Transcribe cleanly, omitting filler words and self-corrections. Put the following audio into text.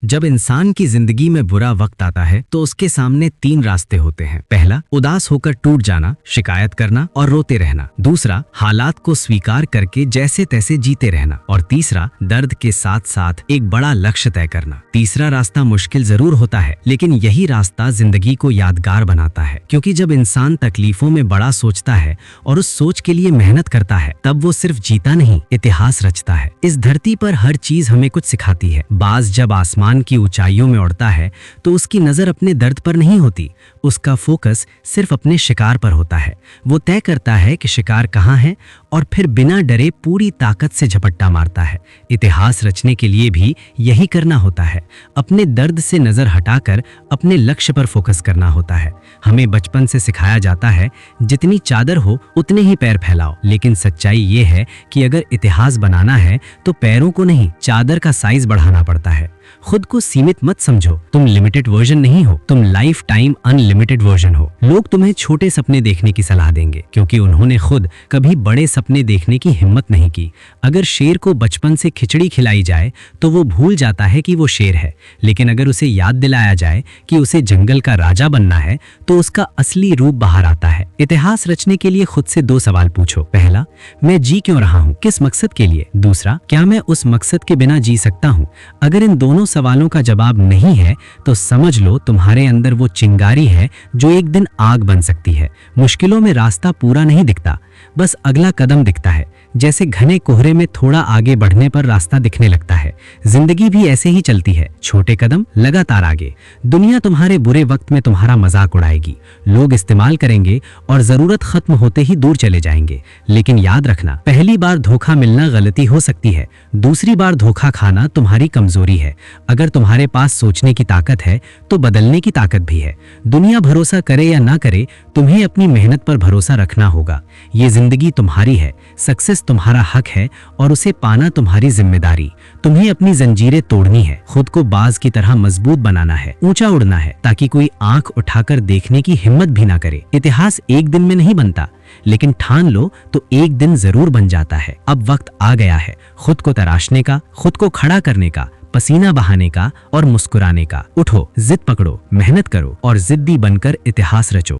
जब इंसान की जिंदगी में बुरा वक्त आता है तो उसके सामने तीन रास्ते होते हैं। पहला, उदास होकर टूट जाना, शिकायत करना और रोते रहना। दूसरा, हालात को स्वीकार करके जैसे तैसे जीते रहना। और तीसरा, दर्द के साथ साथ एक बड़ा लक्ष्य तय करना। तीसरा रास्ता मुश्किल जरूर होता है, लेकिन यही रास्ता जिंदगी को यादगार बनाता है। क्योंकि जब इंसान तकलीफों में बड़ा सोचता है और उस सोच के लिए मेहनत करता है, तब वो सिर्फ जीता नहीं, इतिहास रचता है। इस धरती पर हर चीज हमें कुछ सिखाती है। बाज जब आसमान की ऊंचाइयों में उड़ता है तो उसकी नजर अपने दर्द पर नहीं होती, उसका फोकस सिर्फ अपने शिकार पर होता है। वो तय करता है कि शिकार कहाँ है और फिर बिना डरे पूरी ताकत से झपट्टा मारता है। इतिहास रचने के लिए भी यही करना होता है, अपने दर्द से नजर हटाकर अपने लक्ष्य पर फोकस करना होता है। हमें बचपन से सिखाया जाता है, जितनी चादर हो उतने ही पैर फैलाओ, लेकिन सच्चाई ये है कि अगर इतिहास बनाना है तो पैरों को नहीं, चादर का साइज बढ़ाना पड़ता है। खुद को सीमित मत समझो, तुम लिमिटेड वर्जन नहीं हो, तुम लाइफ टाइम अनलिमिटेड वर्जन हो। लोग तुम्हें छोटे सपने देखने की सलाह देंगे क्योंकि उन्होंने खुद कभी बड़े सपने देखने की हिम्मत नहीं की। अगर शेर को बचपन से खिचड़ी खिलाई जाए तो वो भूल जाता है कि वो शेर है, लेकिन अगर उसे याद दिलाया जाए कि उसे जंगल का राजा बनना है तो उसका असली रूप बाहर आता है। इतिहास रचने के लिए खुद से दो सवाल पूछो। पहला, मैं जी क्यों रहा हूँ, किस मकसद के लिए? दूसरा, क्या मैं उस मकसद के बिना जी सकता हूँ? अगर इन दोनों सवालों का जवाब नहीं है तो समझ लो तुम्हारे अंदर वो चिंगारी है जो एक दिन आग बन सकती है। मुश्किलों में रास्ता पूरा नहीं दिखता, बस अगला कदम दिखता है। जैसे घने कोहरे में थोड़ा आगे बढ़ने पर रास्ता दिखने लगता है, जिंदगी भी ऐसे ही चलती है, छोटे कदम लगातार आगे। दुनिया तुम्हारे बुरे वक्त में तुम्हारा मजाक उड़ाएगी, लोग इस्तेमाल करेंगे और जरूरत खत्म होते ही दूर चले जाएंगे। लेकिन याद रखना, पहली बार धोखा मिलना गलती हो सकती है, दूसरी बार धोखा खाना तुम्हारी कमजोरी है। अगर तुम्हारे पास सोचने की ताकत है तो बदलने की ताकत भी है। दुनिया भरोसा करे या ना करे, तुम्हें अपनी मेहनत पर भरोसा रखना होगा। ये जिंदगी तुम्हारी है, सक्सेस तुम्हारा हक है और उसे पाना तुम्हारी जिम्मेदारी। तुम्हें अपनी जंजीरें तोड़नी है, खुद को बाज की तरह मजबूत बनाना है, ऊंचा उड़ना है ताकि कोई आंख उठाकर देखने की हिम्मत भी ना करे। इतिहास एक दिन में नहीं बनता, लेकिन ठान लो तो एक दिन जरूर बन जाता है। अब वक्त आ गया है खुद को तराशने का, खुद को खड़ा करने का, पसीना बहाने का और मुस्कुराने का। उठो, जिद पकड़ो, मेहनत करो और जिद्दी बनकर इतिहास रचो।